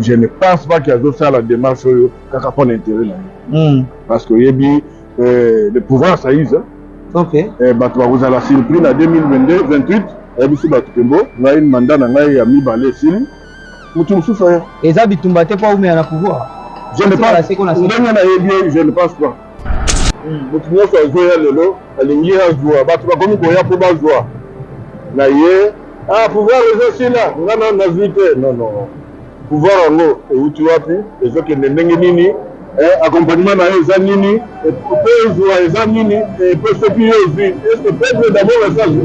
je ne pense pas qu'il y a ça la démarche kaka pour l'intérêt parce que le pouvoir ça use. Ok. Bato vous allez surpris en 2022 28 et biso bato pembo na une mandat na ngai ya mibale sili mutu mususu ya eza bitumba te pas oumé na pouvoir. Je ne pense pas. Je ne pense pas. Mutu nyonso azoya lelo alingi azwa bato bakomi koya po bazwa na ye pouvoir ezosila ngana na vite non pouvoir yango euti wapi ezokende ndenge nini accompagnement na ye eza nini po ezwa eza nini po soki yo ozwi est-ce peuple d'abord esazo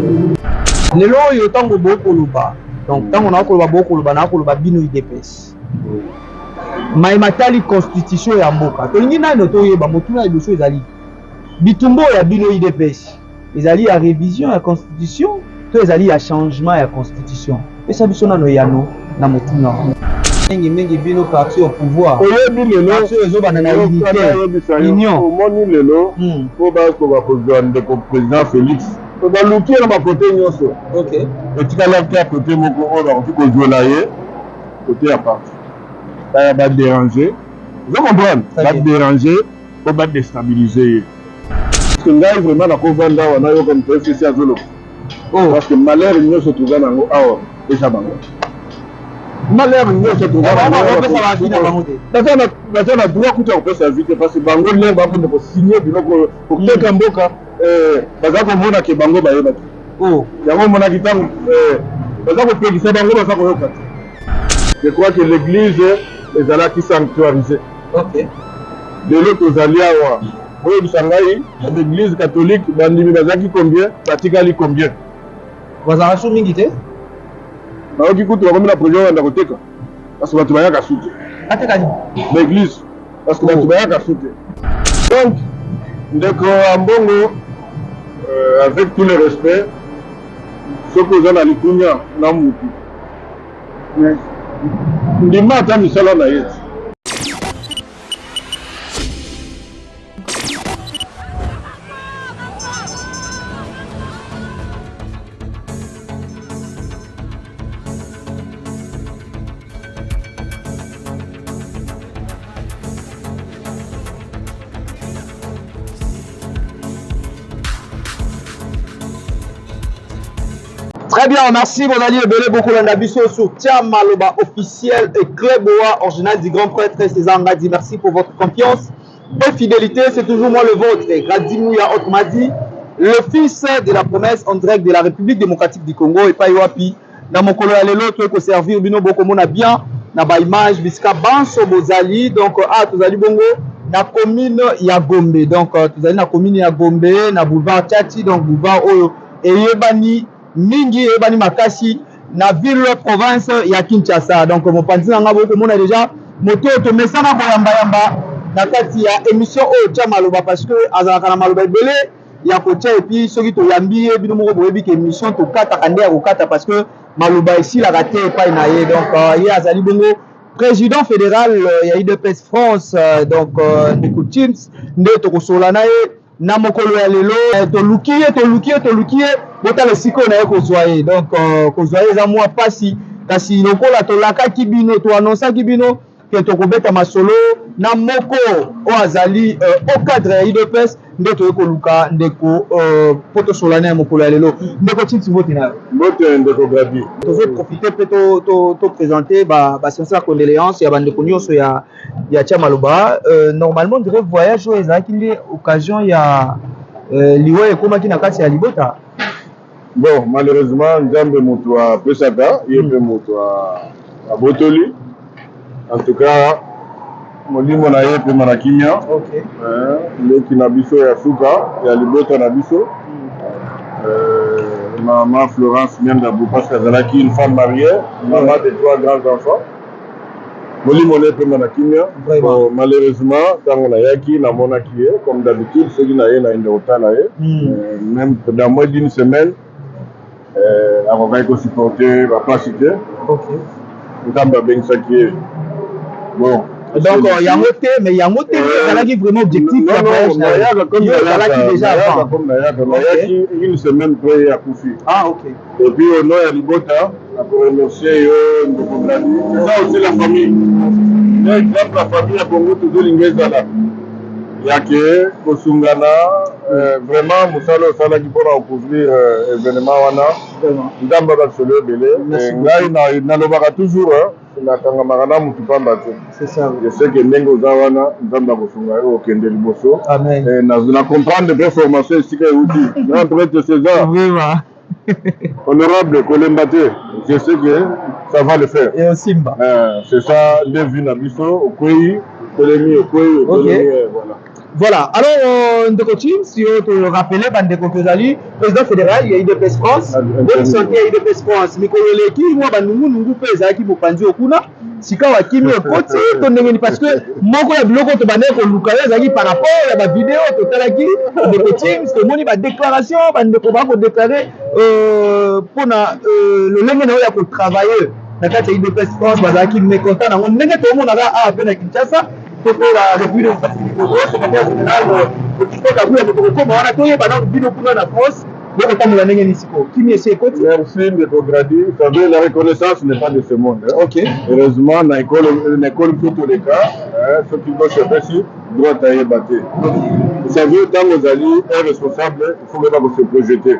lelo oyo ntango bokoloba donc ntango nakoloba bokoloba nakoloba bino idps mayema tali constitution ya mboka tolingi nano toyeba motuna ya liboso ezali bitumbo ya bino idps ezali ya révision ya constitution to ezali ya changement ya constitution esa biso nano yano na motuna mingi bino parti au pouvoir oyebi lelo ezobana na unité union omoni lelo po bakoba kozwa ndeko président Félix baluki na bakote nyonso etikalaki ya kote moko oyo bakoki kozwela ye kote ya parti baya badéranger ozo comprendre badéranger po badestabiliser ye parce que ngai vraiment nakovanda awa nayoka moto efesi azoloba parce que malheur nyonso toza nango awa eza bango malheur nyonso toza naza na droit kuta kopesa vite parce que bango lere bakende kosigne biloko koteka mboka baza komona ke bango bayeba te yango omonaki ntango baza kopekisa bango baza koyoka te je crois que l'église ezalaki sanctuarisé lelo tozali awa oyebisa ngai l'église catholique bandimi bazalaki combien batikali combien bazalaka su mingi te bayoki kutu bakomi na projet wanda koteka parce que bato bayaka su te atekani l'église parce que bato bayaka su te donc ndeko ya mbongo avec tout le respect soki oza na likunya na mutu ndima ata misala na ye ti Très bien, merci mon ami Ebele beaucoup l'andabiso soutien Maloba officiel et Cléboa original du grand prêtre César Ngadi. Merci pour votre confiance et fidélité, c'est toujours moi le vôtre. Gradi Mouya Otmadi, le fils de la promesse en direct de la République démocratique du Congo et Paiwapi. Dans mon colonel et l'autre, que servir Bino Bokomona bien, na ba image Biska Banso Bozali, donc Tozali Bongo, na commune Yagombe, donc Tozali na commune Yagombe, na boulevard Tchati, donc boulevard Oyo et Yebani. Mingi ebani makasi na ville province ya Kinshasa donc mon panzi nga boko mona déjà moto to mesana ko yamba na kati ya émission o tia maloba parce que azalaka na maloba ebele ya ko tia et puis soki to yambi e bino moko boyebi ke émission to kata kande ya ko kata parce que maloba ici la raté pas na ye donc ye azali bongo président fédéral ya IDPS France donc Ndeko Teams nde to ko sola na ye na mokolo ya lelo tolukie bota le siko na ye kozwa ye donc kozwa ye eza mwa pasi kasi lokola tolakaki bino toannonsaki bino ke tokobeta masolo na moko oyo azali au cadre ya IDPS nde toye koluka ndeko po tosolana ya mokolo ya lelo ndeko titi mbote na yo mbote ndeko Gabi tozoprofite mpe toprésente basiance ya condoléance ya bandeko nyonso ya tia maloba normalement dire voyage oyo ezalaki nde occasion ya liwa ekomaki na kati ya libota bon malheureusement nzambe moto apesaka ye mpe moto abotoli en tout cas molimo na ye mpe na kimia leki na biso ya suka ya libota na biso maman Florence Miandabou parce qu'elle azalaki une femme mariée maman de 3 grands enfants molimo na ye mpe na kimia malheureusement ntango nayaki namonaki ye comme d'habitude soki na ye naende kotala ye même dans moins d'une semaine akokaki kosupporte bapasi te nzambe abengisaki ye bon Donc, il y a un côté, mais il y a un côté qui est vraiment objectif. Non, comme une semaine près à Koufi. Ah, ok. Et puis, au nom de Libota, pour remercier c'est ça aussi la famille. La famille a Congo toujours l'ingézala. Il y a que Kosungana, vraiment, Moussalo Sala qui pourra couvrir l'événement. Ndamba Batsolo Belé. Là, il n'a toujours. C'est ça. Je sais que Nengo Zawana, Ndamba Kosunga, au Kende Liboso. Amen. Na comprendre des formations ici que vous dites. Notre César. Vraiment. Honorable Kolembate, je sais que ça va le faire. Et un Simba. C'est ça, des vues Nabiso, au Kouyi, Kolemi, au Kouyi, voilà. Voilà, alors Ndeko Tim, si on te rappelle, Bandeko Kozali, président fédéral, il y a IDPS France, bonne santé à IDPS France, mais quand il est qui, moi, Bandungu, Pesa, qui vous pandi au Kuna, si quand on kimi au côté, parce que moi, quand il y a bloqué au Bandeko, Lukaïa, par rapport à la vidéo, tout à l'heure, Ndeko Tim, c'est mon déclaration, Bandeko va déclarer pour le lengue na pour travailler. Dans le cas de IDPS France, Bandaki mécontent, on n'est pas tout le monde à peine à Kinshasa. Pour la République démocratique du Congo, secrétaire général au Kispo Kabou et Mokoko, mais on a trouvé pendant le bino pour la France, donc on t'a mis la Nisiko. Qui m'y est côté? Merci, Ndeko Gradi. Vous savez, la reconnaissance n'est pas de ce monde. Ok. Heureusement, dans l'école, pour tous les cas, ceux qui doivent chercher ici, doivent aller battre. Vous savez, quand vous allez être responsable, il faut même se projeter.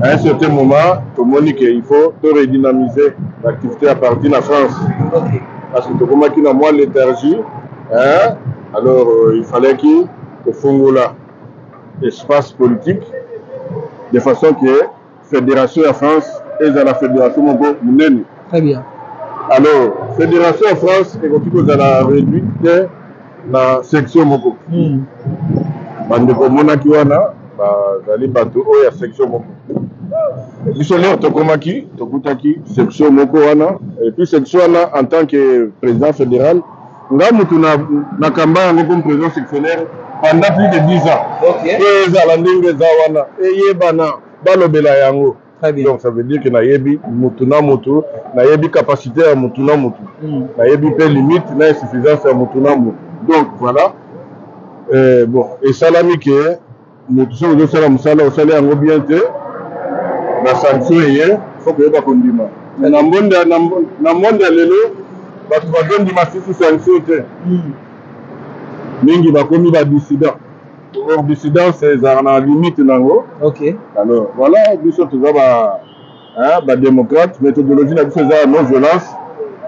À un certain moment, tout le monde dit qu'il faut redynamiser l'activité à partir de la France. Parce que tout le monde qui a moins l'énergie, alors il fallait qu'il y ait espace politique de façon que la Fédération de France et la Fédération Mongo Mouneni. Très bien. Alors, la Fédération de France est comme la réduite de la section Mongo. Bandeko Monaki wana, bazali bato oya section Mongo. Missionnaire Tokomaki, Tokutaki, section Mongo wana, et puis section wana en tant que président fédéral. Nga mutu na kamba yango comme président sectionnaire pendant plus de 10 ans. Ok. Et ezala ndenge eza wana eyebana balobela yango. Très bien. Donc ça veut dire que nayebi mutu na mutu, nayebi capacité ya mutu na mutu, nayebi pe limite na insuffisance ya mutu na mutu. Donc voilà. Bon, et salami que mutu so zo sala musala osala yango bien te na sanction ye faut que ba kondima. Na monde lelo bato bazondi masusu sanction te mingi bakomi badissident or dissidence ezala na limite nango. Ok. Alors voilà, biso toza badémocrate, méthodologie na biso eza non violence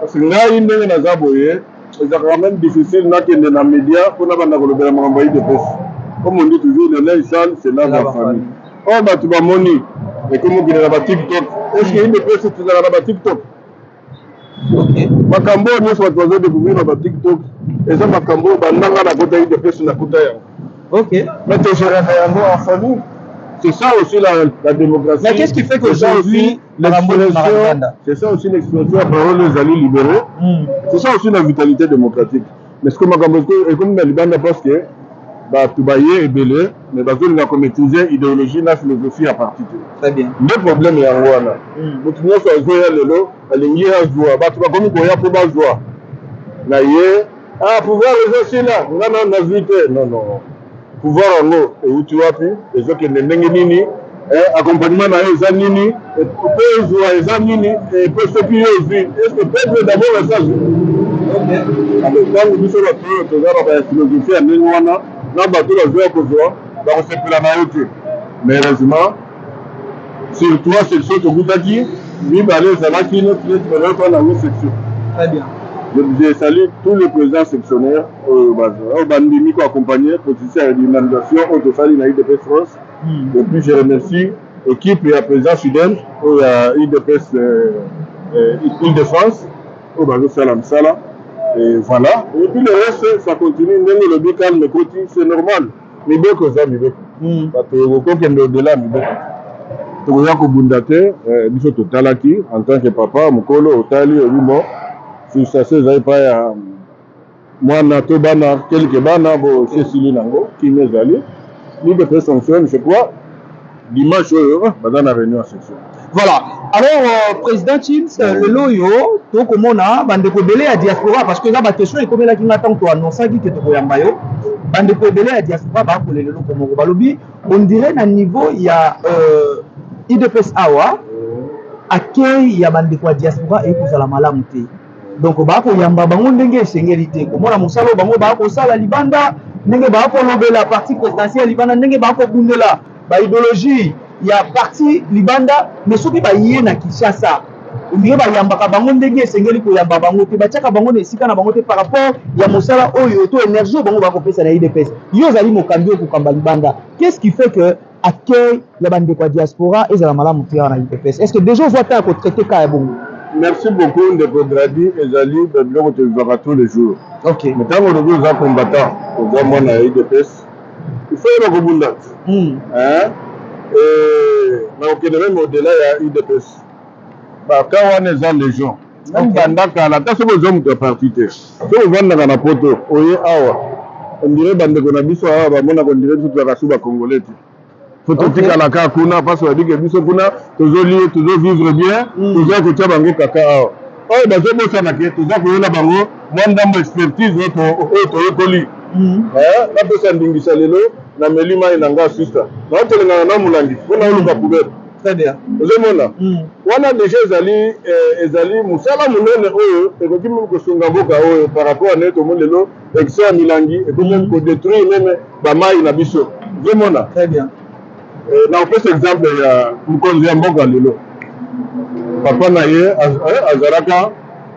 parce que ngai ndenge naza boye ezalaka quand même difficile nakende na média mpona banda kolobela makambo ya IDPS comme on dit toujours le linge sale c'est là la famille. Or bato bamoni ekomokende na batiktok, est-ce que IDPS tozala na batiktok? Makambo nyonso bato bazodécouvrir na batiktok eza makambo bandanga na kota IDPS na kota yango. Ok. Mais togeraka yango en famille. C'est ça aussi la démocratie. Mais qu'est-ce qui fait qu'aujourd'hui c'est ça aussi l'expression à parole des alliés libérés. C'est ça aussi la vitalité démocratique. Mais ce que makambo est comme dans Libanda parce que bato baye ebele mais bazolinga komaîtriser idéologie na philosophie à partir de. Très bien. Le problème yango wana motu nyonso azoya lelo alingi azwa bato bakomi koya mpo bazwa na ye pouvoir ezosila ngana nazwi te non pouvoir yango euti wapi ezokende ndenge nini accompagnement na yo eza nini mpe ezwa eza nini mpe soki yo ozwi estce peuple d'abord ezazwi alors ntango biso bato oyo toza na baphilosophie ya ndenge wana na bato bazoya kozwa bakosepela na yo te mais heureusement sur 3 sections tokutaki mibale ezalaki neti na 8 sections. Très bien. Je salue tous les présidents sectionnaires au bandimi qui ont accompagné le processus de dynamisation au Tosali na IDPS France. Et puis je remercie l'équipe et la président Suden au IDPS Île-de-France au Bazo Salam Sala. Et voilà. Et puis le reste, ça continue. Même le calme, c'est normal. Mibeko ça, Mibeko. Parce que vous comprenez au-delà, Mibeko. Tokoya Kobundate, biso totalaki en tant que papa, Mokolo, Otali, Olimo. Si ça se faisait pas ya mwana to bana quelques bana bo Cécilie nango qui nous allait ni de personnes je crois dimanche dans la réunion section. Voilà. Alors, président Chins, le loyo, tout comme on a, bande ko belé à diaspora, parce que là, ma question est comme là qui m'attend toi, non, ça qui te ko yambayo, bande ko belé à diaspora, bah, pour les lelo comme on balobi, on dirait à niveau, il y a IDPS Awa, accueil, il y a bande ko diaspora et pour la malamute. Donc, bah, pour yamba, bango ndenge sengérité, comme on a mon salo, bango, bah, pour ça, la libanda, ndenge, bah, pour la partie présidentielle, libanda, ndenge, bah, pour bundela, bah, idéologie, il y a parti libanda mais soki ba yena Kinshasa ndiye ba yambaka bango ndenge esengeli ko yamba bango te batiaka bango na esika na bango te par rapport ya mosala oyo to énergie bango ba kopesa na IDPS yo zali mokambi okukamba libanda. Qu'est-ce qui fait que accueil ya bande kwa diaspora ezala malamu te na IDPS? Est-ce que déjà on voit ta ko traiter ka bongo? Merci beaucoup de Gradi ezali de biloko te vivaka tous les jours. OK. Mais tant que nous sommes combattants au zaman na IDPS il faut y avoir beaucoup hein. Et même au-delà, il y a UDPS. Quand on est dans les gens, même Bandaka, la tasse aux hommes de partie, si on va dans la poto, on dirait Bandekonabiso, on dirait toute la Rasuba congolaise. Faut que tu la Kakuna, parce qu'on dit que Biso Kuna, toujours lié, toujours vivre bien, toujours que tu as Bango Kaka. Oh, ben je me sens que tu as que la Bango, moi dans mon expertise, autre colis. La personne d'Ingisa Lelo, na melima inanga sister na otelenga na mulangi pona oluka poubelle. Très bien. Ozomona wana déjà ezali musala munene oyo ekoki mu kosunga mboka oyo par rapport à neto mondelo excès ya milangi ekoki ko détruire même ba mai na biso. Ozomona très bien. Na opesa exemple ya mukonzi ya mboka lelo papa na ye azalaka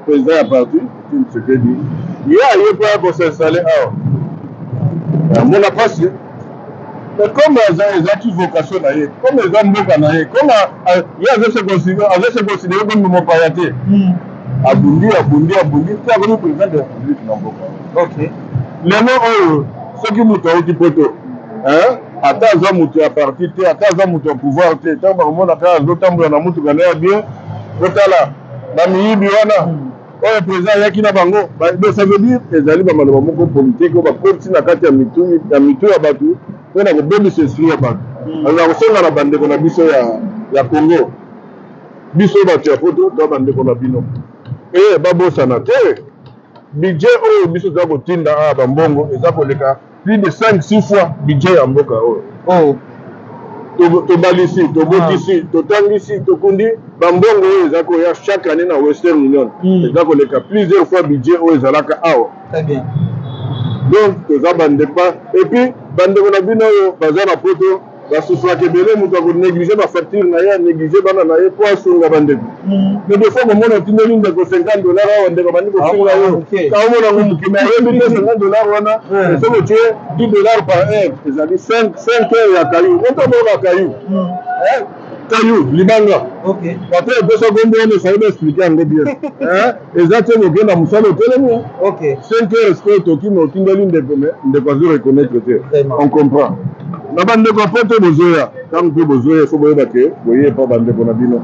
président ya parti Tshisekedi ye aye pa ko s'installer awa mona pasi. Mais comme ils ont une vocation, comme ils ont une vocation, comme ils se considèrent comme mon payaté, Abundi, tu as connu le président de la République. Ok. Les noms, ceux qui m'ont dit poto, attends, ils ont parti, attends, ils ont pouvoir, tant que mon affaire, ils ont bien, bien, le président Yakina Bango, ça veut dire que les alliés sont politique, ils continuent à faire mitou à Batou. On a besoin de se souvenir de alors on a bande qu'on a biso ya Congo biso batu ya photo to bande qu'on a bino et babo sanaté budget o biso za kotinda a bambongo eza koleka plus de 5-6 fois budget ya mboka o to balisi to botisi to tangisi to kundi bambongo eza ko ya chaque année na Western Union eza koleka plusieurs fois budget o ezalaka awa. Très bien. Donc ça bande pas et puis bande on a bino baza na poto ba souffra que belé muta ko négliger ba facture na ya négliger bana na ye poisson nga bande mais des fois comme on a tinu linde ko $50 on de ko bande ko finga yo ka on a ngum ki mais yebi $50 wana c'est que tu es $10 par heure c'est-à-dire 5 heures ya kayu on to mo kayu kayu libanga. OK. Après 2 secondes on essaie d'expliquer en bien exactement que na musalo telemo. OK. 5 heures est-ce que to ki no tindeli de pas reconnaître on comprend. Na bande ko poto bozoya quand tu bozoya faut boyeba ke boye pas bande ko na bino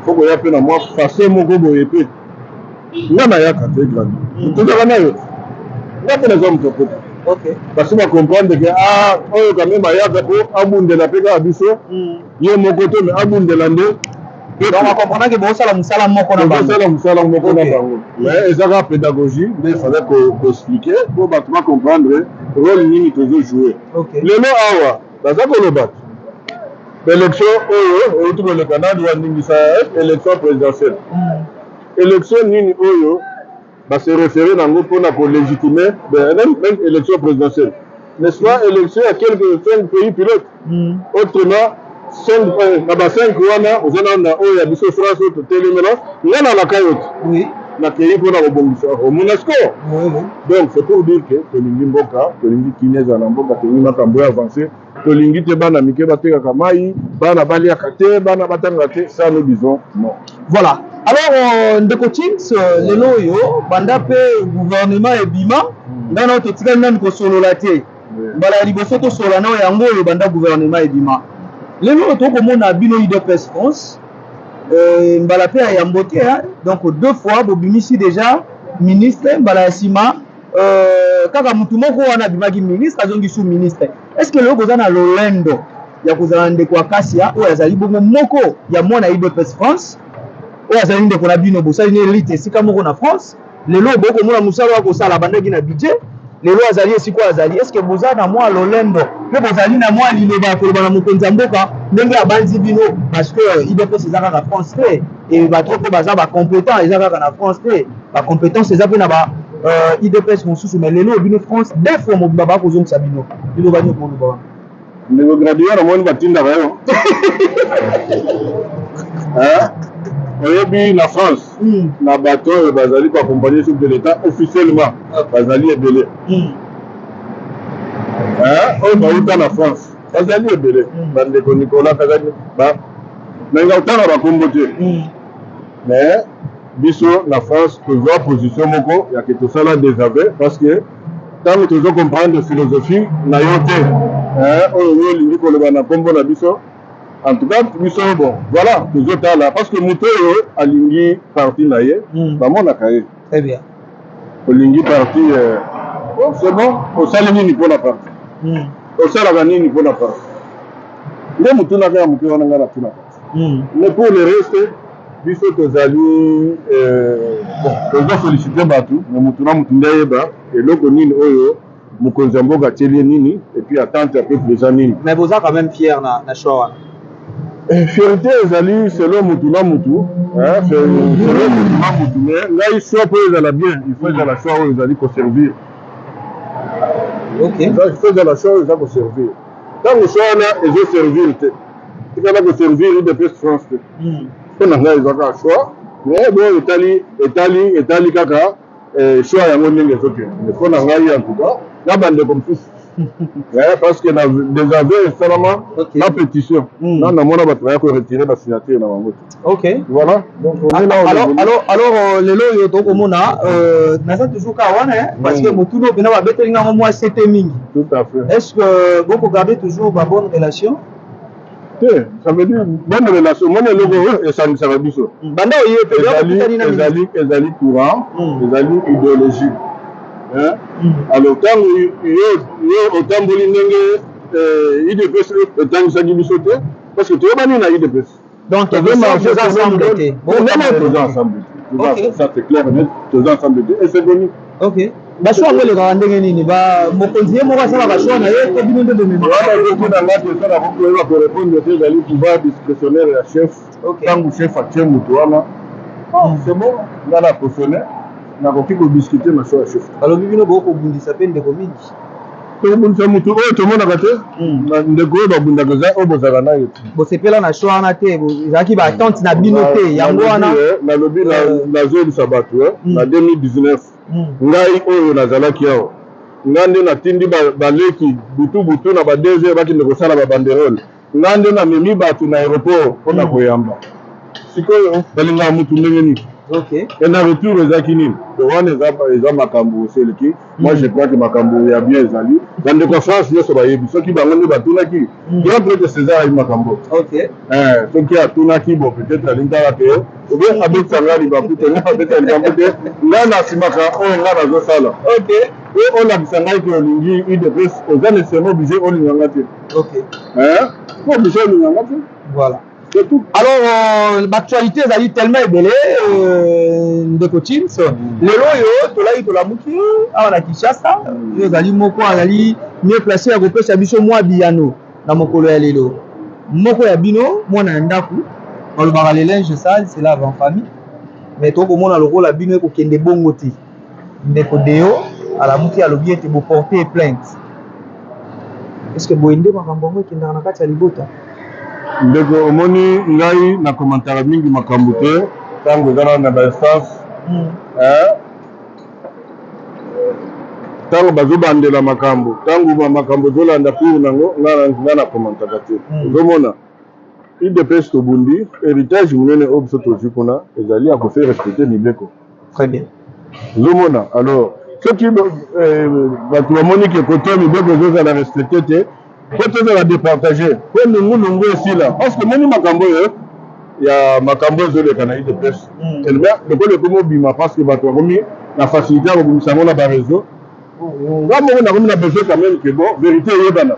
faut boya pe na moi façon moko boye pe ngana ya ka te grandi tout ça na yo na pe na zomo to poto. OK. Parce que comprendre que oyo quand même ya ka ko abundela pe ka biso ye moko to mais abundela nde donc on comprend que bon ça la musala moko na bango mais ezaka pédagogie mais il fallait qu'on expliquer pour battre comprendre rôle nini toujours jouer. Lelo awa baza koloba élection oyo tout le Canada doit ningisa élection présidentielle élection nini oyo ba se référer nango pona ko légitimer même élection présidentielle n'est-ce pas élection à quelques 5 pays pilotes autrement 5 wana ozana na oyo ya biso France to telemela ngana la kayot oui na pays pona ko bongisa au Monasco donc c'est pour dire que tolingi mboka tolingi kineza na mboka tolingi makambo ya avancer tolingi te bana mike bateka kamai bana balia kate bana batanga te ça nous disons non. Voilà. Alors ndeko Chins lelo yo banda pe gouvernement ebima ndana to tika nani ko solola te mbala liboso to solola na yango yo banda gouvernement ebima lelo to komona bino IDPS France mbala pe ya mbote donc 2 fois bobimisi déjà ministre mbala sima kaka mutu moko wana bimaki ministre azongi sous ministre est-ce que le gozana lolendo ya kozala ndeko Akasia oyo azali bongo moko ya mwana IDPS France oyo azali ndeko na bino bosali ni elite esika moko na France lelo bokomona mosala wa kosala bandaki na budget lelo azali esika azali est-ce que boza na mwa lolendo mpe bozali na mwa liloba ya koloba na mokonzi ya mboka ndenge abanzi bino parce que IDPS eza kaka France te e bato mpe baza bacompétent eza kaka na France te bacompétence eza mpe na ba IDPS mosusu mais lelo bino France deux fois mobimba bakozongisa bino liloba nini koloba wana ndeko gradué namoni batindaka yo oyebi na France na bato oyo bazali koaccompagner chef de l'état officiellement bazali ebele oyo bauta na France bazali ebele bandeko Nicolas kazali menga utana bakombo te mais biso na France tozwa position moko ya ke tosala désaveu parce que ntango tozo comprendre philosophie na yo te oyo yo olingi koloba na kombo na biso. En tout cas, nous sommes bon. Voilà, nous autres là. Parce que nous sommes à l'ingui parti là, bah mon akaye. Très bien. Au l'ingui parti, c'est bon. Au salini ni pour la partie. Au salagani ni pour la partie. Les moutons là, les moutons là, la tuna. Mais pour le reste, bis aux alliés, bon, ils ont sollicité bateau. Les moutons là, moutons là, et le connu oyo. Mukonzambo gateli nini et puis attendre un peu déjà nini. Mais vous êtes quand même fier na choix. Fierté ezali selon mutu na mutu, selon mutu na mutu, mais là il soit pour ezala bien, il faut ezala choix où ezali ko servir. OK. Il faut ezala choix où ezali ko servir. Quand le choix là ezo servir te. Il va ko servir de plus France. On a là ezaka choix, mais bon etali kaka choix ya moninga ezoke. Il faut na ngai en tout cas, na bande comme ça. Parce que des aveux seulement la pétition. Non, on a retirer la signature dans la OK. Voilà. Donc, alors, le loyo to komona nasa toujours kawana parce que mutuno bena ba betelinga mo c'était mingi. Tout à fait. Est-ce que vous gardez toujours ba bonne relation? Ça veut dire bonne relation. Mon logo et ça nous sert biso. Banda oye pe ezali courant, ezali idéologie. Alors quand yo otamboli ndenge IDPS etangisaki biso te parce que toyebani na IDPS donc vous ensemble ça c'est clair net tous ensemble et c'est connu. OK basho akoleka ndenge nini ba mokonzi ye moko asala basho na ye to bino nde domino wala ko na ngati esala ko ko répondre te ezali pouvoir discrétionnaire ya chef tangu chef atie mutu wana c'est bon nga na cautionner nakoki kodiscute na so ya chef alobi bino bokobundisa mpe ndeko mingi tobundisa mutu oyo tomonaka te ndeko oyo babundaka eza oyo bozala nayo te bosepela na sho wana te ezalaki baattente na bino te yango wana nalobi nazolisa bato na 2019 ngai oyo nazalaki awa nga nde natindi baleki butu na ba-DG bakende kosala babanderole nga nde namemi bato na aéroport mpona koyamba sikoyo balingaka mutu ndenge nini. OK. Et na retour ezaki nini wana eza makambo oseleki moi je crois que makambo ya bien ezali bande kwa France nyonso bayebi soki bango nde batunaki grand prêtre César ayi makambo. OK. Soki atunaki bo peut-être alingaka te obien abetanga libaku te nga abeta libaku te nga nasimaka oyo nga nazosala. OK. e olakisa ngai ke olingi UDPS oza nécessairement obligé olinganga te. OK. Obligé olinganga te. Voilà. Alors, l'actualité est tellement ébélée, ndeko Chins. Lelo yo, tolai tolamuki, awa Kinshasa, yo zali moko azali mieux placé à kopesa biso mwa biyano na mokolo ya lelo. Moko ya bino, mwana ndaku, on le barale linge sale, c'est là avant famille. Mais to ko mona loko la bino ko kende bongo ti. Ndeko Deo, ala muki alobi ete bo porter plainte. Est-ce que boende makambo ngo kenda na kati ya libota? Ndeko omoni ngai na komantara mingi makambo te tango ezana na bainstance tango bazobandela makambo tango makambo ezolanda pour nango nga na komantaka te ozomona IDPS tobundi héritage monene oyo biso tozwi kuna ezali ya kofe respecter mibeko. Très bien. Ozomona alors soki bato bamoni ke kote mibeko ezozala respecte te peut-être la départager pour nous aussi là parce que moni makambo ya makambo ezoleka na IDPS tellement le comme bima parce que bato bakomi na facilité ya kobimisa ngo na ba réseau nga moko nakomi na besoin quand même que bon vérité eyebana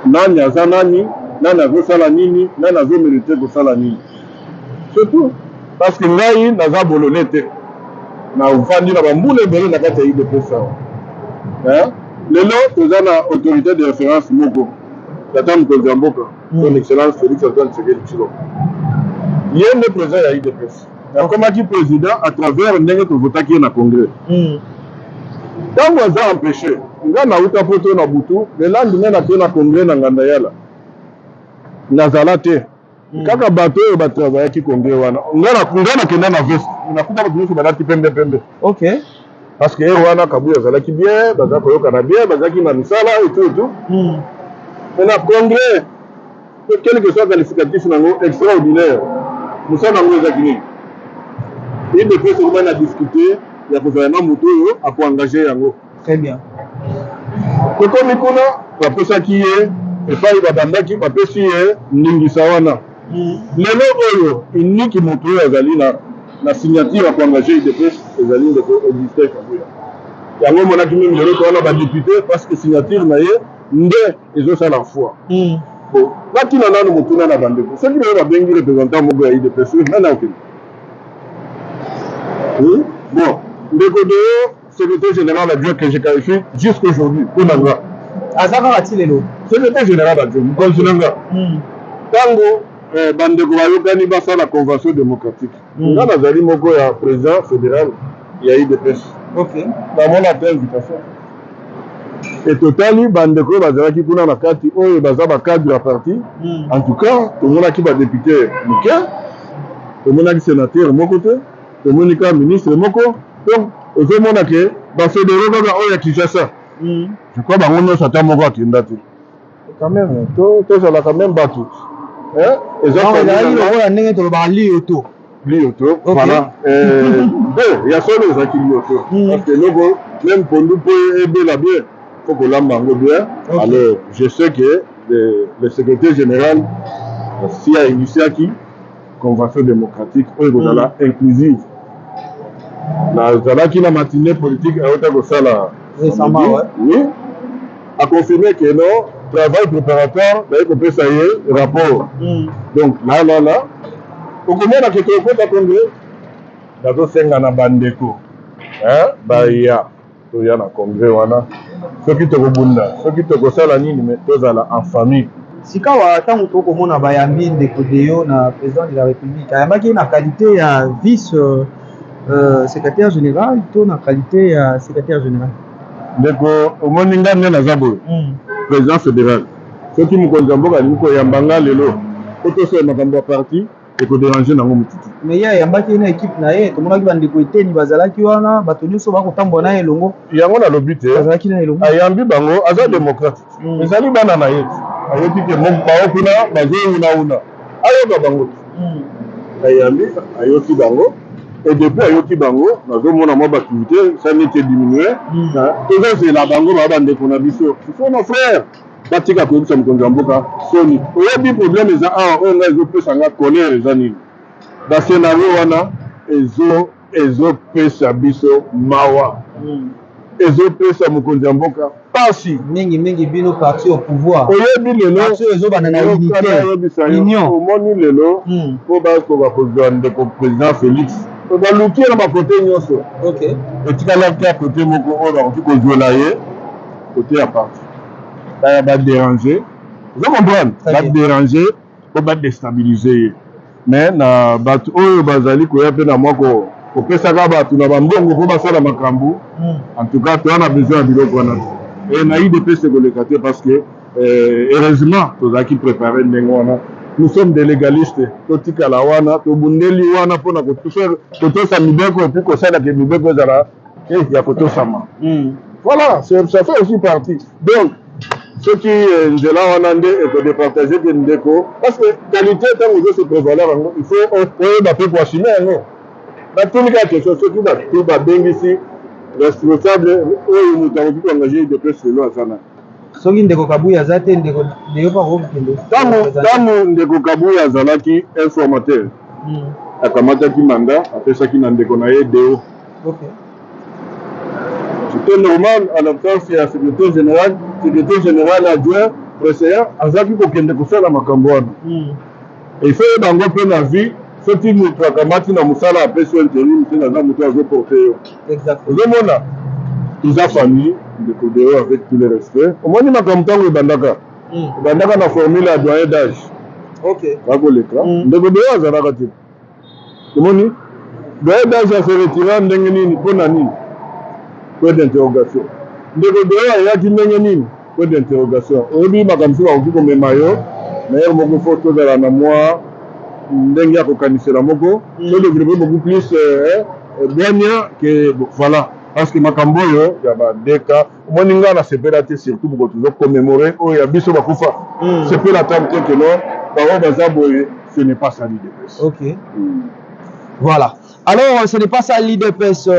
nani aza nani, nani azosala nini, nani azomérite kosala nini. C'est tout. Parce que ngai naza bolone te. Na ufandi na bambula ebele na kati ya UDPS awa. Lelo toza na autorité de référence moko. Tata mokonzi ya mboka, son excellence Félix Antoine Tshisekedi Tshilombo. Ye nde président ya UDPS. Akomaki président à travers ndenge tovotaki ye na congrès. Ntango aza empêché, nga nauta poto na butu, lelandi nga nakei na congrès na nganda yala. Nazala te. Kaka bato oyo batravaillaki congrès wana. Nga nakenda na veste. Nakuta bato nyonso balati pembe pembe. Ok. Parce que wana Kabuya azalaki bien, baza koyokana bien, bazaki na misala et tout. Mais na congrès, quel que soit le qualificatif nango extraordinaire, musala nango ezaki nini? Il devait se remettre à discuter, il y a gouvernement moto à pour engager yango. Très bien. Koko mikuna, bapesa ki ye, epai babandaki bapesi ye ningisa wana. Lelo oyo, iniki moto azali na signature pour engager UDPS, ezali ndeko exister Kabuya. Yango monaki même lelo wana ba député parce que signature na ye nde ezosala foi. Bon, batina nanu motuna na bandeko. Soki lelo babengi représentant moko ya UDPS, nana okende. Bon, ndeko de secrétaire général adjoint que j'ai qualifié jusqu'aujourd'hui, pour Nanga. Azaka Ratilelo. Secrétaire général adjoint, Konzinanga. Tango, bandeko bayokani basa la convention démocratique. Nga nazali moko ya président fédéral ya UDPS. Ok. Dans mon invitation. Et totali bandeko bazalaki kuna na kati oyo baza ba cadre ya parti. En tout cas, tout le monde qui va député Muke, tout le monde qui sénateur moko te. Monika ministre moko donc ozomona ke ba fédéraux kaka oya Kinshasa. Je crois bango nyonso ata moko akenda te. Quand même to sala quand même batu. Ezali ndenge tolobaka lioto. Lioto, voilà. Il y a solo ezaki lioto. Parce que logo même pondu po ebela bien. Faut que l'amba bien. Alors je sais que le secrétaire général si a initié qui convention démocratique oyo inclusive. Nazalaki na matinée politique à Otagosala récemment, oui, a confirmé que non, travail préparatoire, d'ailleurs que ça y est, rapport. Donc là, au comment on a quelque chose à congrès, d'abord c'est un bandeko, bah il y a na congrès wana, ceux qui te rebunda, ceux qui te gosala nini mais tous en famille. Sikawa tango to komona bayambi ndeko deyo na président de la République, ayambaki na qualité ya vice secrétaire général, to na qualité ya secrétaire général. Ndeko omoninga nne nazabo président fédéral. Ceux qui mokonzi mboka liko yambanga lelo, oto so makambo parti et ko déranger nango mutiti. Mais ya yambaki na équipe na ye, tomonaki bandeko eteni bazalaki wana, bato nyonso bako tambola na elongo. Yango na lobi te. Bazalaki na elongo. Ayambi bango aza démocrate. Ezali bana na ye. Ayoti ke moko kuna bazo una. Ayoka bango. Ayambi ayoti bango. Et depuis ayoti bango, nazomona mwa activité, ça n'était diminué. Toujours c'est la bango ba bande ko na biso. Ce sont nos frères. Batika ko bisa mkonza mboka. Soni. Oyebi problème eza on nga ezo pesa nga colère eza nini. Ba scénario wana ezo pesa biso mawa. Ezo pesa mkonza mboka. Pasi mingi bino parti au pouvoir. Oyebi lelo parti ezo bana na unité. Union. Omoni lelo po ba ko ba kozande ko président Félix. On va lutter dans ma côté nyonso. Ok. Et tu vas l'appeler à côté moko on qui ko jouer là côté à part. Ça va déranger. Vous comprenez? Va déranger, on va déstabiliser. Mais na batu oyo bazali ko yape na moko ko pesa ka batu na bambongo ko basala makambu. En tout cas, tu as besoin de biloko wana. Et na IDP se kolekate parce que heureusement tous qui préparer ndenge wana. Nous sommes des légalistes. Totika la wana, tobundeli wana pona ko totosa mibeko et puis ko sala ke mibeko zala ya kotosama. Voilà, ça fait aussi partie. Donc ceux qui njela wana nde et ko départager de ndeko parce que qualité tant que se prévaloir il faut ba pe pour assumer ngo. Na tunika quelque chose qui va tout ba bengisi responsable oyo mutamu ko engager de presse lo asana. Soki ndeko Kabuya azate ndeko deyo pa ko kende. Tamu ndeko Kabuya azalaki informateur. Akamataki mandat, apesaki na ndeko na ye deo. OK. C'était normal à l'absence du secrétaire général adjoint président azaki kokende kosala makambo wana il faut bango mpe na vie soki moto akamati na mosala apesi intérim te naza moto azoporte yo ozomona eza famille ndeko deo avec tous les respects omoni makambo ntango ebandaka na formule ya doyen d'âge bakoleka ndeko deo azalaka te omoni doyen d'âge ase retira ndenge nini mpo na nini point d'interrogation ndeko deo ayaki ndenge nini point d'interrogation oyebi makambo soki bakoki komema yo mayere moko fo tozala na mwa ndenge ya kokanisela moko so développer beaucoup plus bwanya ke voilà parce que makambo oyo ya badeka omoni nga na sepela te surtout boko tozokommémore oyo ya biso bakufa sepela tame te keno bango baza boye ce n'est pas ça l'IDPS. Ok. Voilà. Alors, ce n'est pas ça l'IDPS.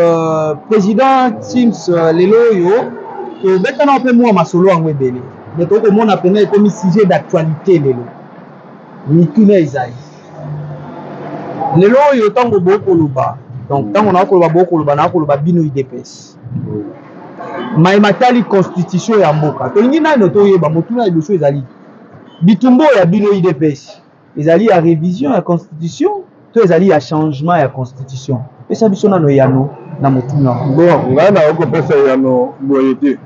Président Sims Leloyo, maintenant on peut moi ma solo en webélé. Mais tout le monde a pris comme sujet d'actualité Lelo. Mikune Isaïe. Leloyo tango boko luba. Donc tant on a ko luba boko luba na ko luba bino IDPS. Maimatali constitution ya mboka. To ngi na no to yeba motuna iluso ezali. Bitumbo ya bino IDPS. Ezali ya révision ya constitution. Ezali ya changement ya constitution. Et ça biso na no yano na motuna. Bon, nga na oko pesa yano boyete.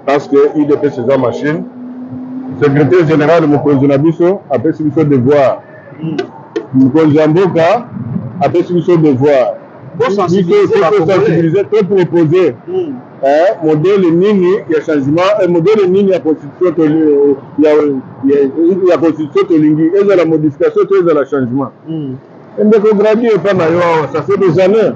Parce que IDPS c'est une machine. Secrétaire général mokonzi na biso apesi biso devoir. Mokonzi ya mboka apesi biso devoir. Pour sensibiliser, pour proposer modèle nini ya changement, modèle nini ya constitution ya constitution tolingi, et la modification, et la changement. Ndeko gradi et pas nayo, ça fait des années.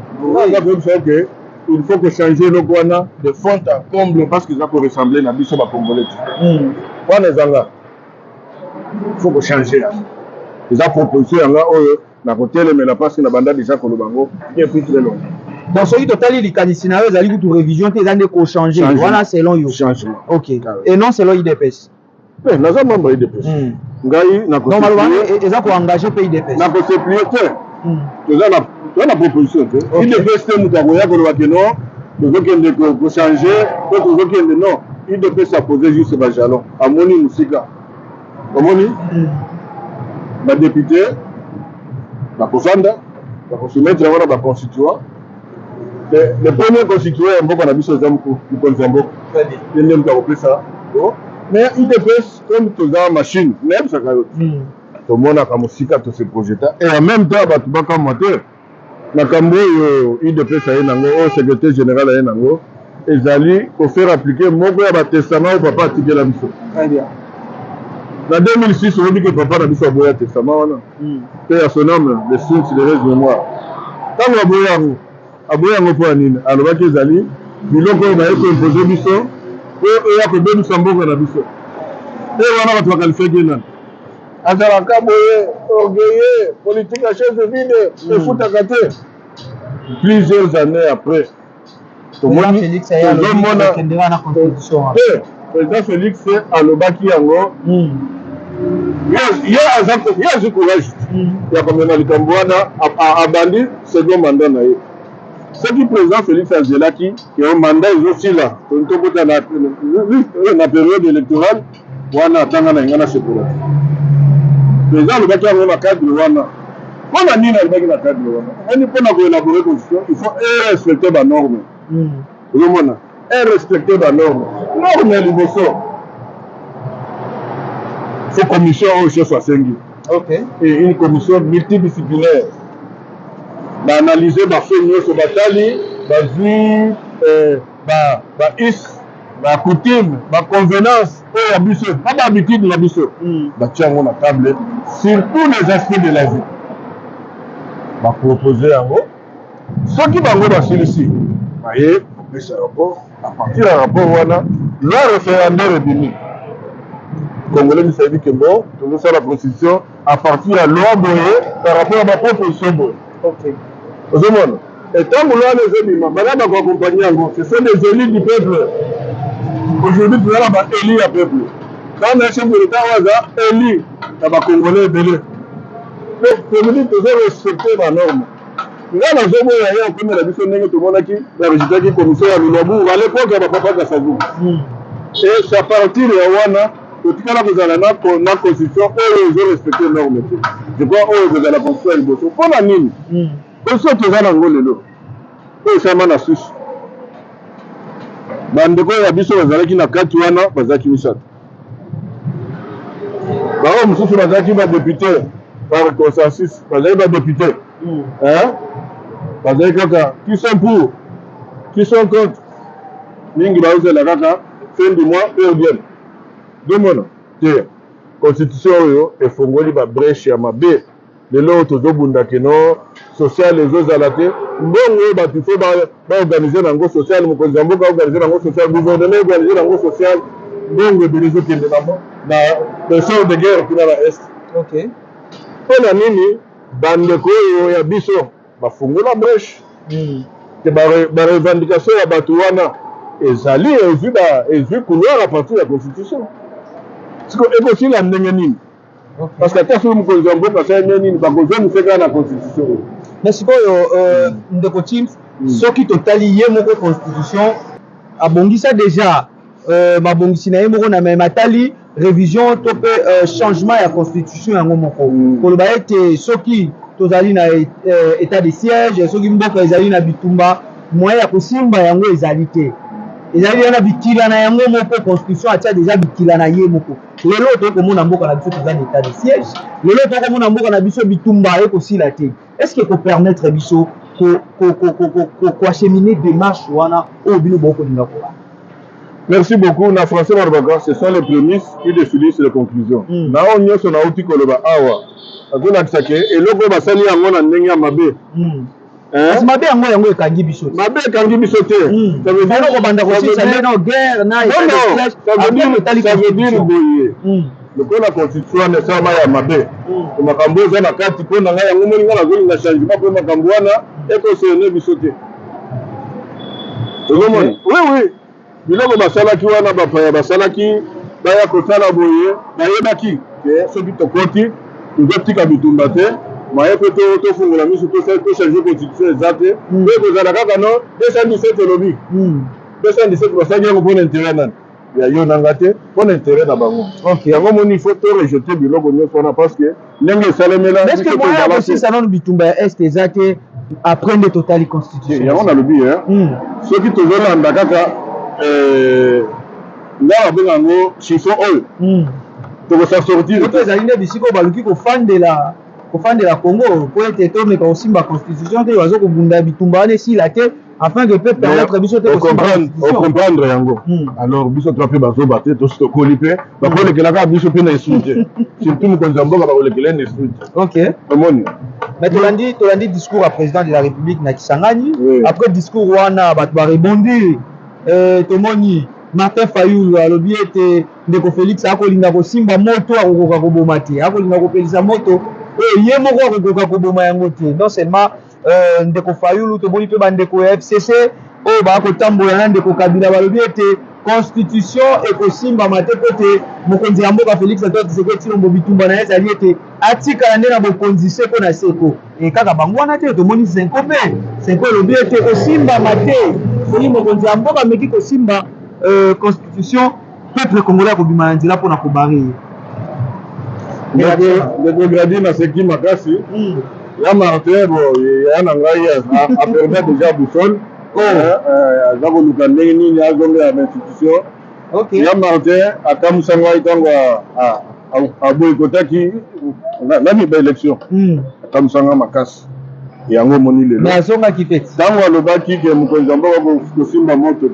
Il faut que changer le Guana de fond en comble parce qu'ils ont pour ressembler à biso ba congolais. Wana zanga. Il faut que changer. Ils ont proposé nga oyo na côté mais la parce que na banda déjà kolobango qui est plus très long. Donc ce qui total il can scénario ezali ku révision te ezande ko changer. Voilà selon yo. Changement. OK. Et non selon IDPS. Mais naza membre IDPS. Ngai na ko. Normalement eza ko engager pays IDPS. Na ko se priorité. Toza na proposition te. IDPS te mutako ya ko ba que non. Tozokende ko changer, to tozokende non. IDPS a posé juste ba jalon. Amoni musika. Amoni ba député bakofanda bakosoumettre wana baconstituant le premier constituant ya mboka na biso eza mokonzi ya mboka nde moto akopesa mais IDPS comme toza machine nayebisaka yo tomonaka mosika tose projeta et en même temps bato bakamwa te makambo oyo IDPS aye nango oyo secrétaire général aye nango ezali kofaire appliquer moko ya batestament oyo papa atikela biso. En 2006, on dit que papa n'a pas fait un testament. Père son nom, le source de reste de mémoire. Quand on a boyé pour Anine, alors que Zali, nous l'avons imposé Bisso, et il y a que deux Sambo dans la Bisso. Et on a qualifié Guénan. Azaraka boyé, orgueillé, politique à chaise vide, et foot à gâter. Plusieurs années après, président Félix Aya kendera na constitution. Président Félix alobaki yango. Il y a du courage. Il y a comme likambo wana abandi second mandat na ye. Ce qui président Félix Angelaki qui a un mandat aussi là, on tokota na période électorale wana tanga na ngana sekura. Président alobaki yango na cadre wana. Comment nini alobaki na cadre wana? On peut na ko élaborer constitution, il faut respecter ba norme. Romona, respecter la norme. Norme est liboso. Il faut commission au chef à Sengi. Ok. Et une commission multidisciplinaire. D'analyser ma fait sur Batali, vu la coutume, la convenance, et la biseau. Pas d'habitude de la biseau. Tiens, on a table sur tous les aspects de la vie. Va proposer en haut. Ce qui va voir celui-ci. Vous voyez, à partir du rapport, voilà, le référendaire est venu. Congolais nous a dit que bon, nous faisons la constitution à partir de la loi Boye par rapport à ma proposition Boye. Ok. Vous voyez, et tant que l'on les élus, madame a accompagné, ce sont des élus du peuple. Aujourd'hui, nous avons des élus à peuple. Quand on a un chef de l'État, on a élu les Congolais belés. Mais pour nous dire que nous avons respecté la norme. Nous avons un peu de la mission de tout le monde qui a résultat qui commission à l'Ilobu. À l'époque, il n'y avait pas de Sassou. et c'est à partir de wana totikala kozala na constitution oyo ezorespecte norme te. Je crois oyo kozala constitution ya liboso mpona nini constitution toza nango lelo oyo esama na susu bandeko ya biso bazalaki na kati wana bazalaki misato bango mosusu bazalaki badepute par consensus bazalaki badepute bazalaki kaka qui sont pour qui sont contre mingi baozela kaka fin du mois pe obienne domona te constitution oyo efongoli babreche ya mabe lelo oyo tozobunda keno social ezozala te mbongo oyo bato fo baorganize nango social mokonzi ya mboka organize nango social gouvernement organize nango social mbongo ebele ezokende na penseur de guerre kuna na est mpona nini bandeko oyo ya biso bafungola breche te barevendication ya bato wana ezali ezwi couloir à partir ya constitution siko ekosila ndenge nini parce que ata soki mokonzi ya mboka asali nini bakozongiseka na constitution oyo mais sikoyo ndeko Tims soki totali ye moko constitution abongisa déjà mabongisi na ye moko na meme atali révision to mpe changement ya constitution yango moko koloba ete soki tozali na état de siège soki mboka ezali na bitumba moyen ya kosimba yango ezali te ezali na bikila na yango moko constitution atia déjà bikila na ye moko lelo tokomona mboka na biso toza na état de siège lelo tokomona mboka na biso bitumba ekosila te est-ce que kopermettre biso koacheminer démarche wana oyo bino bokolinga kola. Merci beaucoup. Na français Barbaka, ce sont les prémices qui définissent les conclusions. Na on nyonso na uti koloba awa. Akuna kisake eloko basali yango na ndenge ya mabe. Parce mabe yango ekangi biso. Mabe ekangi biso te. Ça veut dire ko banda ko sisa na guerre na clash. Ça veut dire boye. Lokola constitution nécessairement ya mabe. Makambo za na kati pona nga yango moninga na zoli na changement pour makambo wana ekosene biso te. Oui. biloko basalaki wana bapaya basalaki baya kosala boye nayebaki ke soki tokoti tozotika bitumba te maye mpe tofungola miso tochange constitution eza te mpe kozala kaka no 217 elobi 217 basalaki yango mpona intérêt nani ya yo nanga te mpona intérêt na bango yango moni il faut torejete biloko nyonso wana parce que ndenge esalemela estce moya kosisa nano bitumba ya este eza te après nde totali constitution yango nalobi soki tozolanda kaka nga babenga yango chiffon oyo tokosa sortir oto ezali nde bisika oyo baluki kofandela Congo po ete tomeka kosimba constitution te bazo kobunda bitumba wana esila te afin que peut permettre biso te comprendre yango alors biso to mpe bazoba te tosi tokoli mpe bakolekelaka biso mpe na esprit te surtout mokonzi ya mboka bakolekela na esprit te ok omoni mais tolandi discours à président de la république na Kisangani après discours wana bato barebondir tomoni Martin Fayulu alobi ete ndeko Félix akolinga kosimba moto akokoka koboma te akolinga kopelisa moto ye moko akokoka koboma yango te non seulement ndeko Fayulu tomoni mpe bandeko ya FCC oyo bakotambola na ndeko Kabila balobi ete constitution ekosimbama te po te mokonzi ya mboka Félix Antoine Tshisekedi Tshilombo bitumba na ye ezali ete atikala nde na bokonzi seko na seko kaka bango wana te tomoni Senko mpe Senko elobi ete kosimbama te soki mokonzi ya mboka ameki kosimba constitution peuple congolais akobima na nzela mpona kobare ndeko gradi naseki makasi ya Martin bo ya na ngai apermet déjà boussole aza koluka ndenge nini azongela na institution ya Martin akamusa ngai ntango aboyikotaki nani baélection akamusa ngai makasi yango moni lelo azongaki te ntango alobaki ke mokonzi ya mboka kosimba moto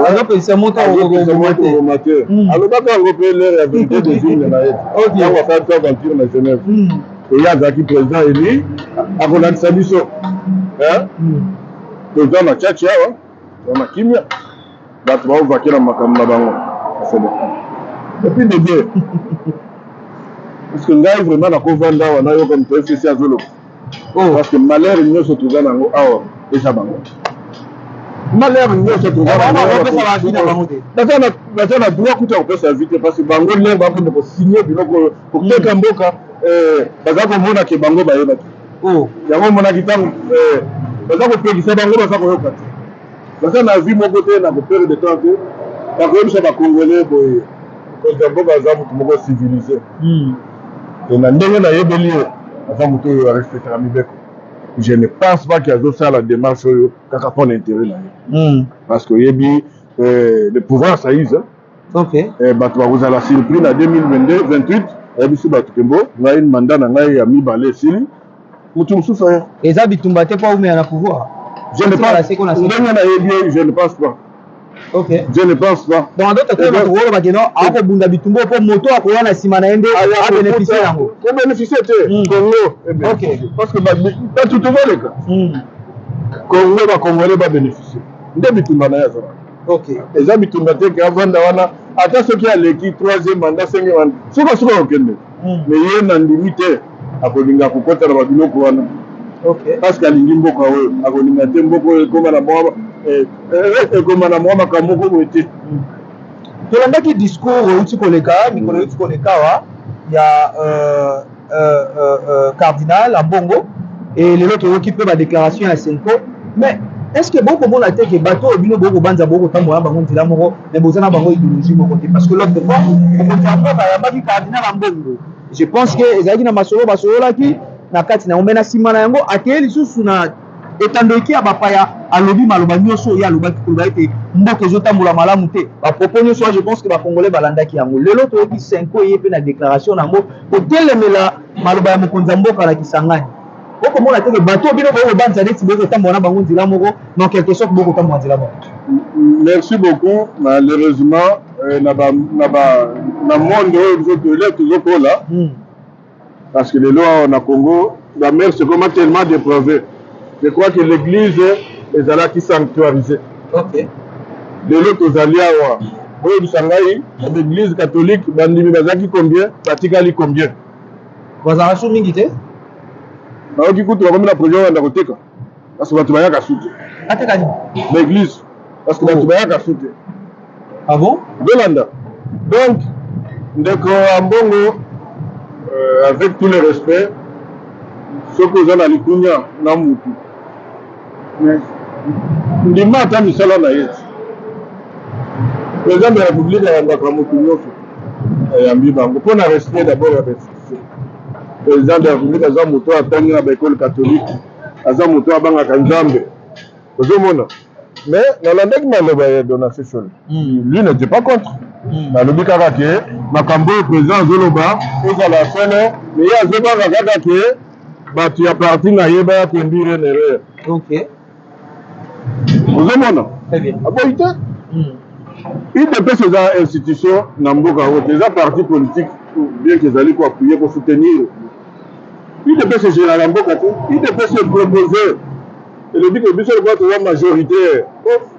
azopelisa moto akoma te alobaki yango mpe lere ya vérité désigne na ye ntango asalaki aventure na Genève eye azalaki président eli akolakisa biso toza na chachi awa toza na kimia bato baovake na makambo na bango epuis de bien parce que ngai vraiment nakovanda awa nayoka moto FCC azoloba parce que malheur nyonso toza nango awa eza bango malheur nyonso toza baza na droit kuta kopesa vi te parce que bango lere bakonde kosigne biloko koteka mboka baza komona ke bango bayeba te yango omonaki ntango baza kopekisa bango baza koyoka te baza na vi moko te na kopere de temps te bakoyebisa bacongolais boye mokonzi ya mboka aza motu moko civilisé na ndenge nayebeli ye aza motu oyo arespectaka mibeko. Je ne pense pas qu'il azosala la démarche oyo kaka mpona intérêt na ye parce que oyebi le pouvoir saïse bato bakozala surpris na 2022-28 ayebiso bato kembo ngai mandat na ngai ya mibale esili motu mosusu aye eza bitumba te mpo umea na pouvoir. Je ne pense pas. Je ne pense pas. Ok. Je ne pense pas. Dans d'autres cas, on va dire non, après bunda bitumbo pour moto à quoi on a simana ende à bénéficier yango. Pour bénéficier de Congo. Ok. Parce que pas tout le monde Congo va Congolais va bénéficier. Nde bitumba na yaza. Ok. Eza bitumba te ka vanda wana ata ceux qui a l'équipe 3e mandat 5e mandat. Soka soka okende. Mais yé na ndimité akolinga kokota na babiloko wana. Okay. Parce que alingi mboka oyo akolinga te mboka oyo ekoma na mwa makambo moko boye te. Tolandaki discours outi koleka mikolo outi koleka wa ya cardinal Ambongo et lelo toyoki mpe badéclaration ya Senko, mais est-ce que bokomona te ke bato oyo bino bokobanza bokotambola bango nzela moko me boza na bango idéologie moko te parce que l'autre fois mokonzi ya mboka ayambaki cardinal Ambongo, je pense que ezalaki na masolo basololaki na kati na omena sima na yango akeye lisusu na etandoki ya bapaya alobi maloba nyonso oyo alobaki koloba ete mboka ezotambola malamu te bapropos nyonso je pense que bacongolais balandaki yango. Lelo toyoki Senko ye mpe na déclaration nango kotelemela maloba ya mokonzi ya mboka na Kisangani. Bokomona teke bato bino bokobanza neti bokotambola na bango nzela moko non quelque sorte bokotambola nzela moko. Merci beaucoup. Malheureusement na monde oyo tozokola parce que les lois en Congo, la mer c'est comment tellement dépravée. Je crois que l'église est là qui sanctuarisée. Ok. Les autres alliés, oui, du Sangaï, l'église catholique, bandimi bazaki combien, batikali combien. Bazara sou mingité? Na oki kutu comme la projet on a koteka. Parce que batu bayaka soute. Atekani. L'église parce que batu bayaka soute. Ah bon? Belanda. Donc ndeko Ambongo avec tout le respect, ce que vous avez à l'Ikunya, na mutu. Mais, ndima ata misala na yetu. Président de la République a yambaka mutu nyoso. Yambi bango. Pour na respect d'abord la restitution. Président de la République aza mutu atangi na l'école catholique. Aza mutu abanga kanzambe. Vous avez mais dans la nègre maloba ya donation seul. Lui n'était pas contre. Malobi kaka ke makambo président Zoloba ezala sene mais ya zobanga kaka ke batu ya parti na yeba ya tendire nere. OK. Vous avez très bien. Aboité. Il dépêche ces institutions na mboka o des partis politiques bien qu'ils allaient quoi appuyer pour soutenir. Il dépêche ces général mboka tout. Il dépêche proposer. Et le but que biso le vote majoritaire.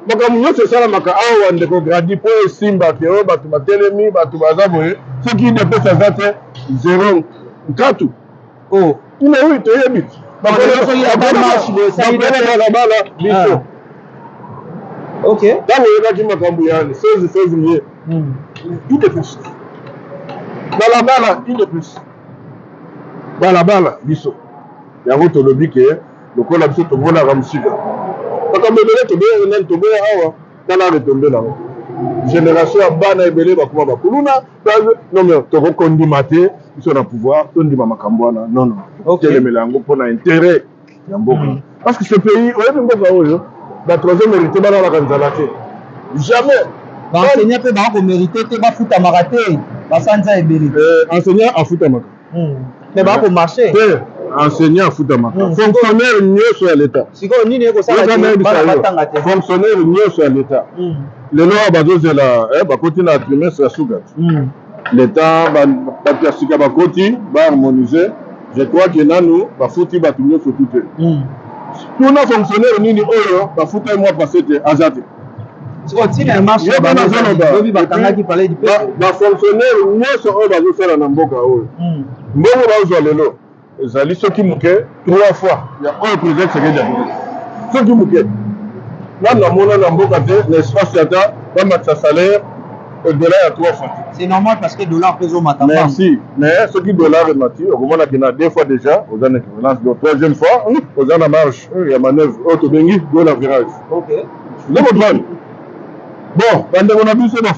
Makambo nyonso esalamaka awa ndeko gradi po esimba ke oyo bato batelemi bato baza boye soki idepesa aza te 0 nkatu ina oyo toyebi balabala biso ntango oyebaki makambo yani 16 février idepesa balabala biso yango tolobi ke lokola biso tomonaka mosika makambo ebele toboya toboya awa tala retombe nango génération ya bana ebele bakoma bakuluna non mais tokokondima te biso na pouvoir tondima makambo wana non telemela yango mpona intérêt ya mboka parce que ce pays oyebi mboka oyo batroisième mérité bananaka nzala te jamais baenseignant mpe bakomérite te bafutamaka te basanza ebele enseignant afutamaka mais bakomarché enseignant afutamaka fonctionnaire nyonso ya l'état sikoyo nini ekosala fonctionnaire nyonso ya l'état lelo bazozela bakoti na trimestre ya suka l'état bato ya sika bakoti baharmonise je crois ke nanu bafuti bato nyonso tu te tuna fonctionnaire nini oyo bafuta mwa passé te aza te bafonctionnaire nyonso oyo bazosala na mboka oyo mbongo bazwa lelo ezali soki moke 3 fois ya oyo président Tshisekedi akoki soki moke nanu namona na mboka te na espace ata bamatisa salaire au-delà ya 3 fois. C'est normal parce que dollar pèse au matin. Merci. Mais ce qui dollar est mati, au moment qu'il y a 2 fois déjà, aux années équivalence, donc 3e fois, aux années marche, il y a manœuvre, auto bengi, dollar virage. Ok. Vous comprenez? Bon, quand on a vu ça dans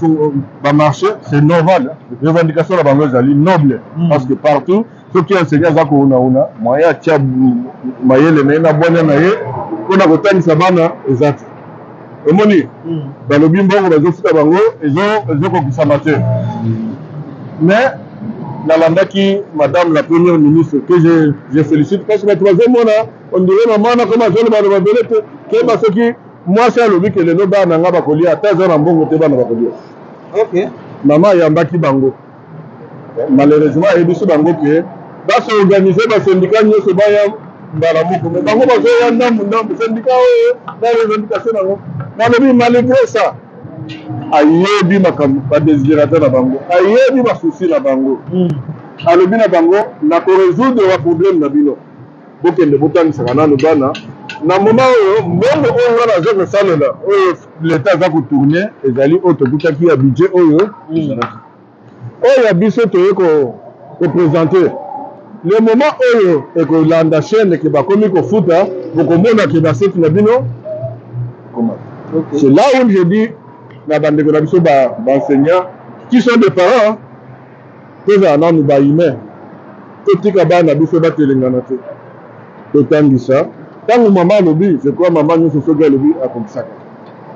le marché, c'est normal. Les revendications de la banque est noble. Parce que partout, ceux qui enseignent ça, moyen tia moyen le mena bonne naie, on a voté ça bana exact. Et moni, dans le bimbo on a dit ça bango, ils ont compris ça matin. Mais dans l'anda qui madame la première ministre que je félicite parce que la troisième mois on dirait maman comment je le va belete que parce que moi c'est le que le noba na ngaba kolia ata za na mbongo te bana bakolia. OK. Maman yambaki bango. Malheureusement et biso bango que ba se organiser ba syndicat nyose ba ya mbala moko mais bango ba zo ya ndambu syndicat na revendication bango. Na lobi malgré ça ayebi makambo ba désirateur na bango ayebi ba souci na bango alobi na bango na ko résoudre wa problème na bino bokende botangisaka nano bana na moment oyo mbongo oyo wana aza kosalela oyo l'état aza kotourne ezali oyo tokutaki ya budget oyo oyo ya biso toye koprésente le moment oyo ekolanda chaîne ke bakomi kofuta bokomona ke baseti na bino c'est là où je dis na bandeko na biso baenseignants qui sont des parents tozala nanu bahumain totika bana biso batelengana te totangisa ntango mama alobi je crois mama nyonso soki alobi akomisaka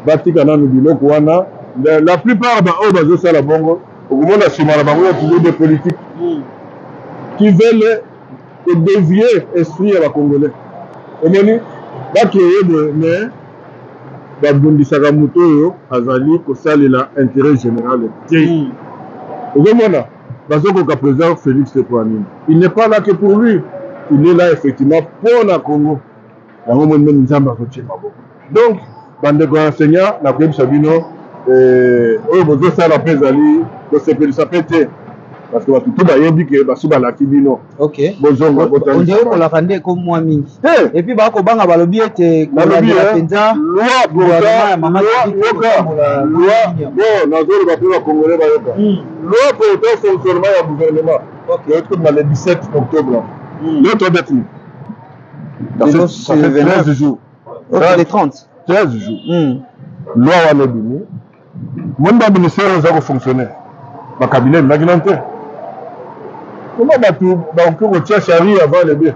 batika nanu biloko wana la plupart baoyo bazosala bongo okomona nsima na bango ya toujours des politiques qui veulent dévier esprit ya bacongolais omoni bacreye boye mais babundisaka moto oyo azali kosalela intérêt général te ozomona bazokoka président Félix Tshisekedi il n'est pas là que pour lui il est là effectivement pour la Congo yango moni meni nzambe azotie maboko donc bandeko ya enseignant nakoyebisa bino oyo bozosala mpe ezali kosepelisa mpe te parce que bato to bayebi ke basi balaki bino bozonga botandondire kolaka nde ko mwa mingi et puis bakobanga balobi ete kolandela mpenza nazoloba mpe bakongolais bayoka loi portant fonctionnement ya gouvernement na le 17 octobre notre date ça fait 13 jours les 30 13 jours loi wana ebimi moni baministère eza kofonctionner bakabinet ebimaki te comment bato bakoki kotia charie avant le bien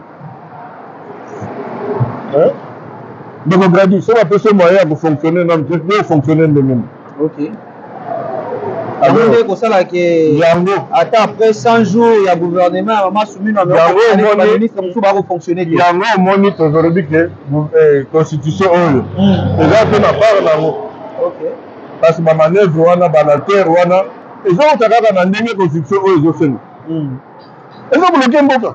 donc gradi so bapesa moyen ya kofonctionner nano te nde ofonctionner ndengeni nde kosalake yango ata après 100 jours ya gouvernement ya mama sumi na ministre mosusu bakofonctionner te yango omoni tozolobi ke constitution oyo eza mpe na part nango kasi bamanevre wana banaltere wana ezokota kaka na ndenge constitution oyo ezosenga ezobloke mboka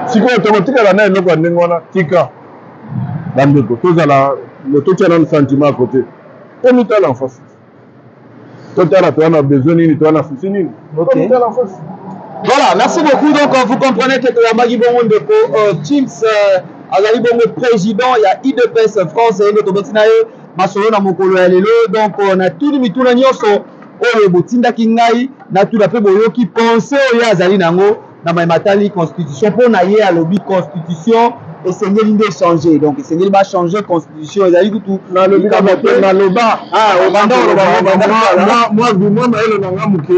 sikoyo tokotikala na eloko ya ndenge wana tika bandeko tozala totia nano sentiment à côté tomitala en face totala towana besoin nini towana souci nini tomitala en face. Voilà, merci beaucoup. Donc, vous comprenez que Toyamagi Bongo Ndeko, Teams, Azali Bongo président, il y a IDPS France, et notre Betinae, Masolo na Mokolo ya Lelo. Donc, on a tout le mituna nyoso, Oyo Botinda Kingai, na tout la peu boyo qui pensait au Azali Nango, na Matali Constitution, pour naïe à lobby Constitution, et c'est une idée changer. Donc, c'est une idée changer Constitution, Azali tout, na lobby, na loba, au bandar, moi, maëlo nanga mouké.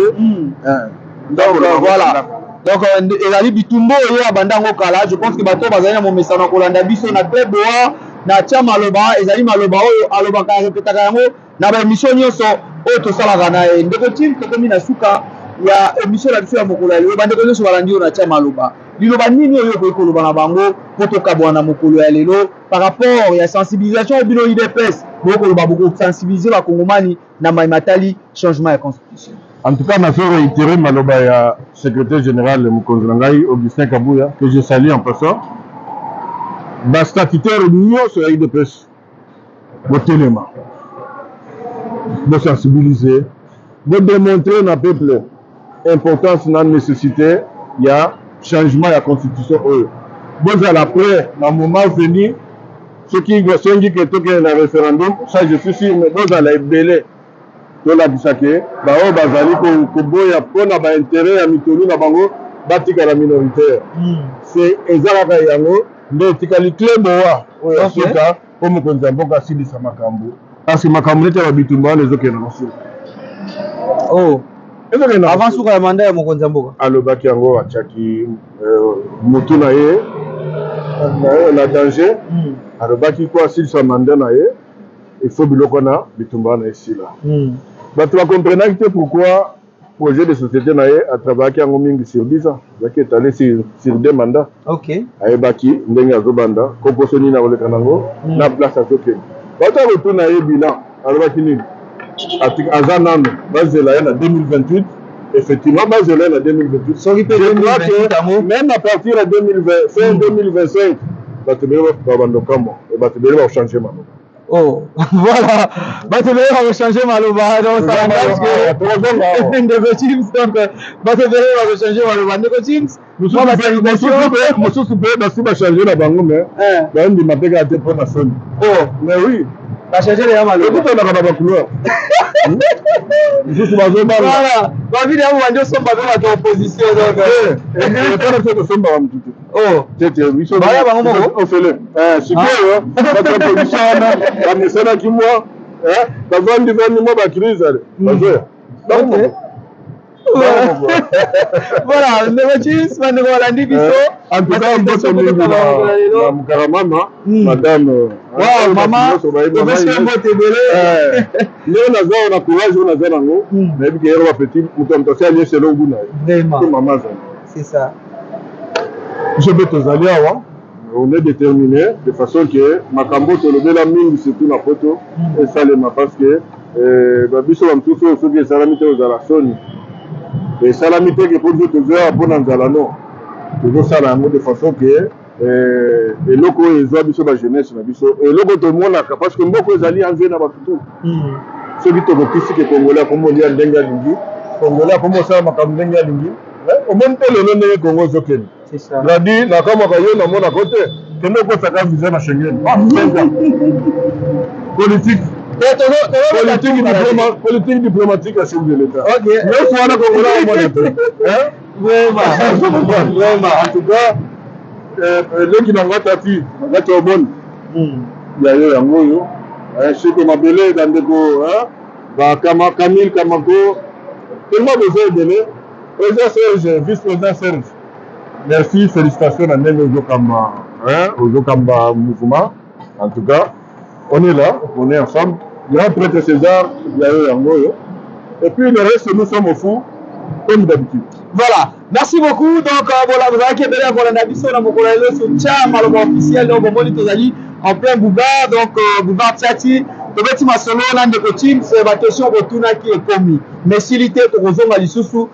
Donc voilà. Donc ezali bitumbo oyo abandango kala, je pense que bato bazali na momesano na kolanda biso na Kleboa na tia maloba ezali maloba oyo alobaka répétaka yango na ba émission nyonso oyo tosalaka na ndeko tim tokomi na suka ya émission na biso ya mokolo ya lelo bandeko nyonso balandi oyo na tia maloba liloba nini oyo koki koloba na bango po tokabwana na mokolo ya lelo par rapport ya sensibilisation bino IDPS boyo koloba boko sensibiliser bakongomani na matali changement ya constitution. En tout cas, je vais réitérer Maloba, secrétaire général de Moukonzangaï, Augustin Kabouya, que je salue en passant. Le statutaire union sur la IDPS, de téléma, de sensibiliser, de démontrer à peuple l'importance de la nécessité, il y a changement de la constitution. Bon, après, dans le moment venu, ceux qui sont dit que le référendum, ça je suis sûr, mais bon, ça l'a ébélé. tolakisake bao bazali koboya mpona baintérêt ya mitolu na bango batikala minoritaire c'est ezalaka yango nde etikali Kleboa oyo asuka po mokonzi ya mboka asilisa makambo parce que ma communauté va bitumba les autres non. Oh. Avant suka ya mandat ya mokonzi ya mboka. Alobaki yango atiaki mutu na ye la danger. Alobaki kwa s'il sa mandat na ye il faut biloko na bitumba na ici là. Bato ba comprendre que pourquoi projet de société na ye a travaillé yango mingi sur 10 ans. Zaki étalé sur 2 mandats. OK. Ayebaki ndenge azobanda komposoni na koleka nango na place azokende. Bato retourna ye bilan alobaki nini aza nano bazela ye na 2028 effectivement bazela ye na 2028 soki mpe même à partir de 2020 fin 2025 bato bele babanda kamwa bato bele bachange maloba. Oh, voilà. Bato bele bachange maloba donc ça engage que ndeko Chims donc bato bele bachange maloba ndeko Chims mosusu mpe basi bachange na bango mais bayondima mpe kaka te mpo na soni. Oh, mais oui bachange ya maloba ekutandaka na bacouleur mosusu bazobanga voilà bavide yango bandi osomba mpe bato opposition donc etana te tosombaka motu te. Oh, tete biso baya bango moko ofele sikoyo bato opposition wana bamesanaki mwa bavandi mwa bakrise ale bazoya voilà ndeko Chims bandeko balandi biso en tout cas mbote mingi na mukaramama madame mama opesi mbote ebele ndenge naza na courage oyo naza nango nayebi ke yero bapeti moto moto asi alie selo ngu na ye te mama azali c'est ça biso mpe tozali awa on est déterminé de façon que makambo tolobela mingi surtout na poto esalema parce que biso bamosusu oyo soki esalami te ozala soni esalami te ke mpo nzo tozoya mpona nzala no tozosala yango de façon ke eloko oyo ezwa biso bajeunesse na biso eloko tomonaka parce que mboka ezali enve na batutu soki tokokisi ke congolais akomi olia ndenge alingi congolais akomi osala makambo ndenge alingi omoni te lelo ndenge kongo ezokende gradi nakamwaka yo namonako te kende okosaka visa na Schengen politique diplomatique à chef de l'État. Ok. Mais faut aller Congo là au moins. Vraiment. En tout cas, le qui n'a pas tapis, n'a pas bon. Il y a eu un mot. Je sais que ma belle dans des go, bah Camille Kamako, tellement besoin de donner. Président Serge, vice-président Serge. Merci, félicitations à Nene Ozokamba mouvement. En tout cas, on est là, on est ensemble. Grand prêtre César, il y a eu un mot. Et puis le reste, nous sommes au fond, comme d'habitude. Voilà, merci beaucoup. Donc, voilà, vous avez qu'à pour la Nabiso, on a beaucoup de sur Tcham, le officiel, donc, on est en plein Bouvard, donc, Bouvard Tchati. Le petit masolo, l'un de coaching, c'est ma question pour tout qui est commis. Mais s'il était pour Ozon Malisusu,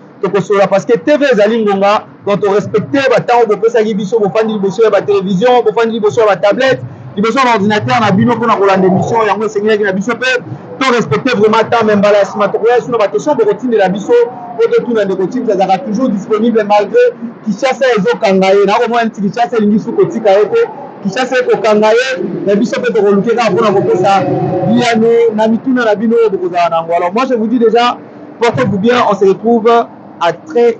parce que TV Zalingonga, quand on respectait, on peut faire des biso, on fait des biso à la télévision, on peut faire des biso à la tablette. Il besoin d'ordinateur na bino pour la émission yango seigneur qui na biso pe to respecter vraiment temps même balance matériel sur la question de routine de la biso pour que tout le coaching ça sera toujours disponible malgré qui chasse les okangaye na comment qui chasse lingi sous kotika ete qui chasse ko kangaye na biso pe to luke ka pour na ko ça biano na mituna na bino de kozana nango. Alors moi je vous dis déjà portez-vous bien, on se retrouve à très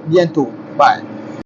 bientôt. Bye.